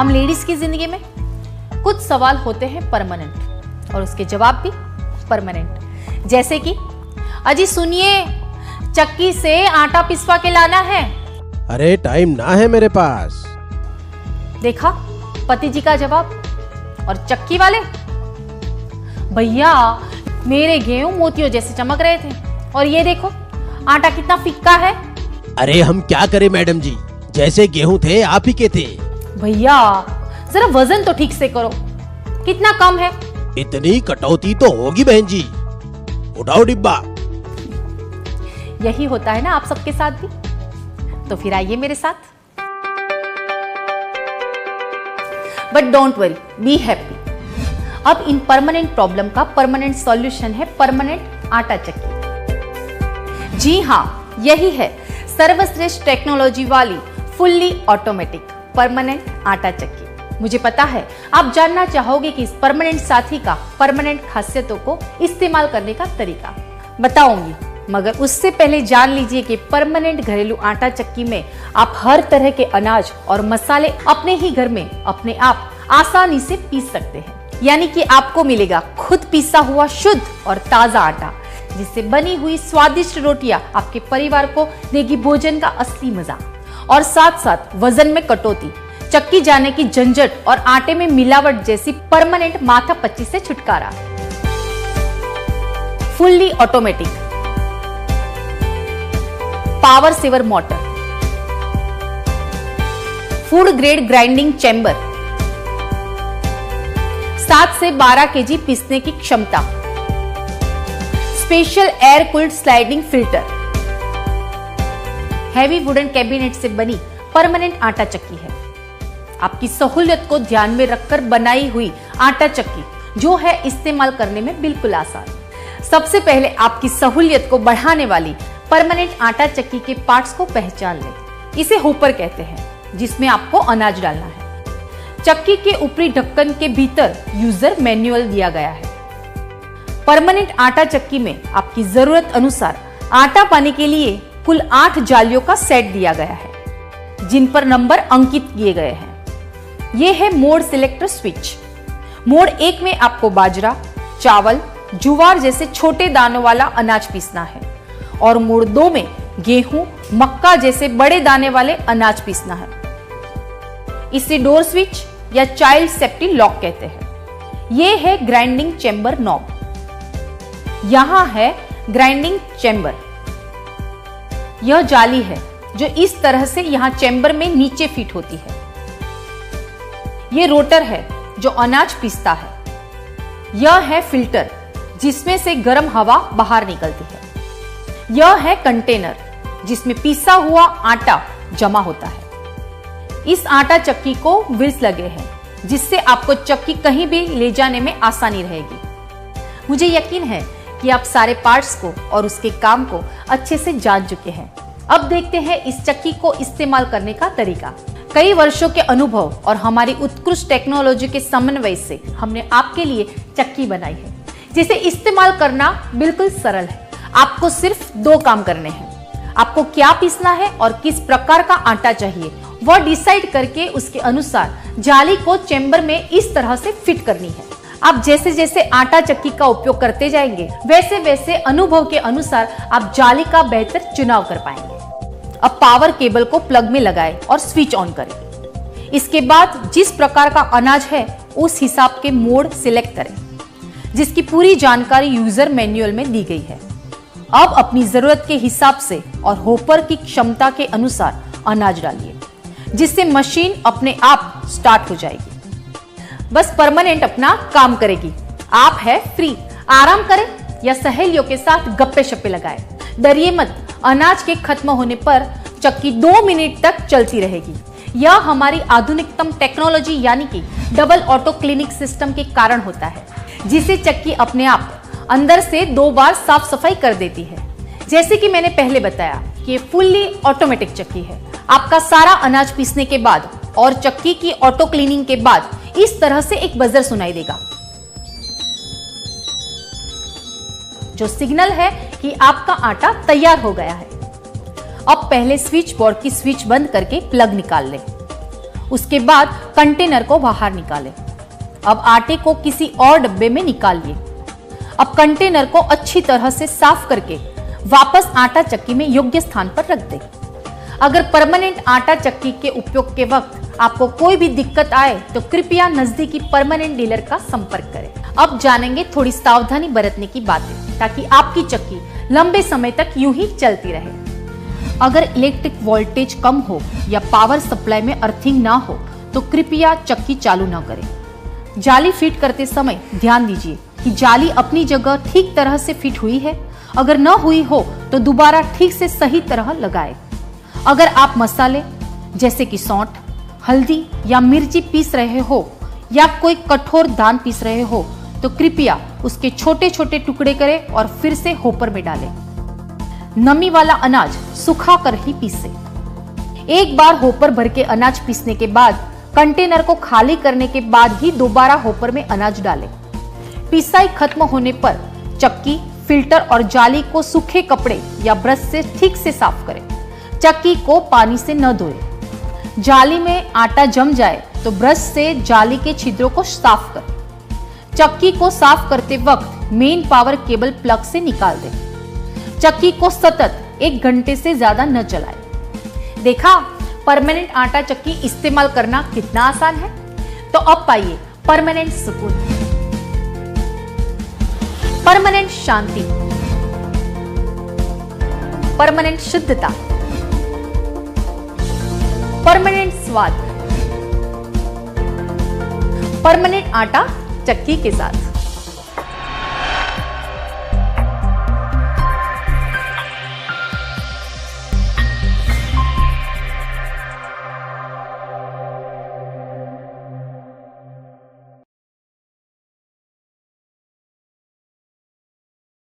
हम लेडीज की जिंदगी में कुछ सवाल होते हैं परमानेंट और उसके जवाब भी परमानेंट। जैसे कि अजी सुनिए, चक्की से आटा पिसवा के लाना है। अरे टाइम ना है मेरे पास। देखा पति जी का जवाब। और चक्की वाले, भैया मेरे गेहूं मोतियों जैसे चमक रहे थे और ये देखो आटा कितना फिक्का है। अरे हम क्या करें मैडम जी, जैसे गेहूं थे आप ही के थे। भैया जरा वजन तो ठीक से करो, कितना कम है। इतनी कटौती तो होगी बहन जी, उठाओ डिब्बा। यही होता है ना आप सबके साथ भी, तो फिर आइए मेरे साथ। But don't worry, be happy. अब इन परमानेंट प्रॉब्लम का परमानेंट सॉल्यूशन है परमानेंट आटा चक्की। जी हाँ, यही है सर्वश्रेष्ठ टेक्नोलॉजी वाली फुल्ली ऑटोमेटिक परमानेंट आटा चक्की। मुझे पता है आप जानना चाहोगे कि इस परमानेंट साथी का परमानेंट खासियतों को इस्तेमाल करने का तरीका बताऊंगी, मगर उससे पहले जान लीजिए कि परमानेंट घरेलू आटा चक्की में आप हर तरह के अनाज और मसाले अपने ही घर में अपने आप आसानी से पीस सकते हैं। यानी कि आपको मिलेगा खुद पीसा हुआ शुद्ध और ताजा आटा, जिससे बनी हुई स्वादिष्ट रोटियां आपके परिवार को देगी भोजन का असली मजा। और साथ साथ वजन में कटौती, चक्की जाने की झंझट और आटे में मिलावट जैसी परमानेंट माथापच्ची से छुटकारा। Fully automatic power saver motor, food grade grinding chamber, 7 से 12 केजी पीसने की क्षमता, special air cooled sliding filter, heavy wooden cabinet से बनी परमानेंट आटा चक्की है। आपकी सहूलियत को ध्यान में रखकर बनाई हुई आटा चक्की जो है इस्तेमाल करने में बिल्कुल आसान। सबसे पहले आपकी सहूलियत को बढ़ाने वाली परमानेंट आटा चक्की के पार्ट्स को पहचान लें। इसे होपर कहते हैं, जिसमें आपको अनाज डालना है। चक्की के ऊपरी ढक्कन के भीतर यूजर मैनुअल दिया गया है। परमानेंट आटा चक्की में आपकी जरूरत अनुसार आटा पाने के लिए कुल 8 जालियों का सेट दिया गया है, जिन पर नंबर अंकित किए गए हैं। यह है मोड सिलेक्टर स्विच। मोड 1 में आपको बाजरा, चावल, जुवार जैसे छोटे दानों वाला अनाज पीसना है और मोड 2 में गेहूं, मक्का जैसे बड़े दाने वाले अनाज पीसना है। इसे डोर स्विच या चाइल्ड सेफ्टी लॉक कहते हैं। यह है ग्राइंडिंग चैम्बर नॉब। यहां है ग्राइंडिंग चैम्बर। यह जाली है जो इस तरह से यहां चैम्बर में नीचे फिट होती है। यह रोटर है जो अनाज पीसता है। यह है फिल्टर जिसमें से गर्म हवा बाहर निकलती है। यह है कंटेनर जिसमें पीसा हुआ आटा जमा होता है। इस आटा चक्की को व्हील्स लगे हैं, जिससे आपको चक्की कहीं भी ले जाने में आसानी रहेगी। मुझे यकीन है कि आप सारे पार्ट्स को और उसके काम को अच्छे से जान चुके हैं। अब देखते हैं इस चक्की को इस्तेमाल करने का तरीका। कई वर्षों के अनुभव और हमारी उत्कृष्ट टेक्नोलॉजी के समन्वय से हमने आपके लिए चक्की बनाई है, जिसे इस्तेमाल करना बिल्कुल सरल है। आपको सिर्फ 2 काम करने हैं। आपको क्या पीसना है और किस प्रकार का आटा चाहिए, वह डिसाइड करके उसके अनुसार जाली को चैम्बर में इस तरह से फिट करनी है। आप जैसे जैसे आटा चक्की का उपयोग करते जाएंगे, वैसे वैसे अनुभव के अनुसार आप जाली का बेहतर चुनाव कर पाएंगे। अब पावर केबल को प्लग में लगाएं और स्विच ऑन करें। इसके बाद जिस प्रकार का अनाज है उस हिसाब के मोड सिलेक्ट करें, जिसकी पूरी जानकारी यूजर मैनुअल में दी गई है। अब अपनी जरूरत के हिसाब से और होपर की क्षमता के अनुसार अनाज डालिए, जिससे मशीन अपने आप स्टार्ट हो जाएगी। बस परमानेंट अपना काम करेगी। आप है फ्री। आराम करें या सहेलियों के साथ गप्पे शप्पे लगाएं। डरिए मत, अनाज के खत्म होने पर चक्की 2 मिनट तक चलती रहेगी। यह हमारी आधुनिकतम टेक्नोलॉजी यानी कि डबल ऑटो क्लीनिंग सिस्टम के कारण होता है, जिसे चक्की अपने आप अंदर से 2 बार साफ सफाई कर देती है। जैसे कि मैंने पहले बताया कि ये फुल्ली ऑटोमेटिक चक्की है। आपका सारा अनाज पीसने के बाद और चक्की की ऑटो क्लीनिंग के बाद इस तरह से एक बजर सुनाई देगा, जो सिग्नल है कि आपका आटा तैयार हो गया है। अब पहले स्विच बोर्ड की स्विच बंद करके प्लग निकाल लें। उसके बाद कंटेनर को बाहर निकालें। अब आटे को किसी और डब्बे में निकालिए। अब कंटेनर को अच्छी तरह से साफ करके वापस आटा चक्की में योग्य स्थान पर रख दें। अगर परमानेंट आटा चक्की के उपयोग के वक्त आपको कोई भी दिक्कत आए तो कृपया नजदीकी परमानेंट डीलर का संपर्क करें। अब जानेंगे थोड़ी सावधानी बरतने की बातें ताकि आपकी चक्की लंबे समय तक यूं ही चलती रहे। अगर इलेक्ट्रिक वोल्टेज कम हो या पावर सप्लाई में अर्थिंग ना हो तो कृपया चक्की चालू न करें। जाली फिट करते समय ध्यान दीजिए कि जाली अपनी जगह ठीक तरह से फिट हुई है। अगर न हुई हो तो दोबारा ठीक से सही तरह लगाएं। अगर आप मसाले जैसे कि सौंठ, हल्दी या मिर्ची पीस रहे हो या कोई कठोर दान पीस रहे हो तो कृपया उसके छोटे छोटे टुकड़े करें और फिर से होपर में डालें। नमी वाला अनाज सुखा कर ही पीसें। एक बार होपर भर के अनाज पीसने के बाद कंटेनर को खाली करने के बाद ही दोबारा होपर में अनाज डालें। पिसाई खत्म होने पर चक्की, फिल्टर और जाली को सूखे कपड़े या ब्रश से ठीक से साफ करें। चक्की को पानी से न धोएं। जाली में आटा जम जाए तो ब्रश से जाली के छिद्रों को साफ करें। चक्की को साफ करते वक्त मेन पावर केबल प्लग से निकाल दें। चक्की को सतत 1 घंटे से ज्यादा न चलाएं। देखा परमानेंट आटा चक्की इस्तेमाल करना कितना आसान है। तो अब पाइए परमानेंट सुकून, परमानेंट शांति, परमानेंट शुद्धता, परमानेंट स्वाद, परमानेंट आटा चक्की के साथ।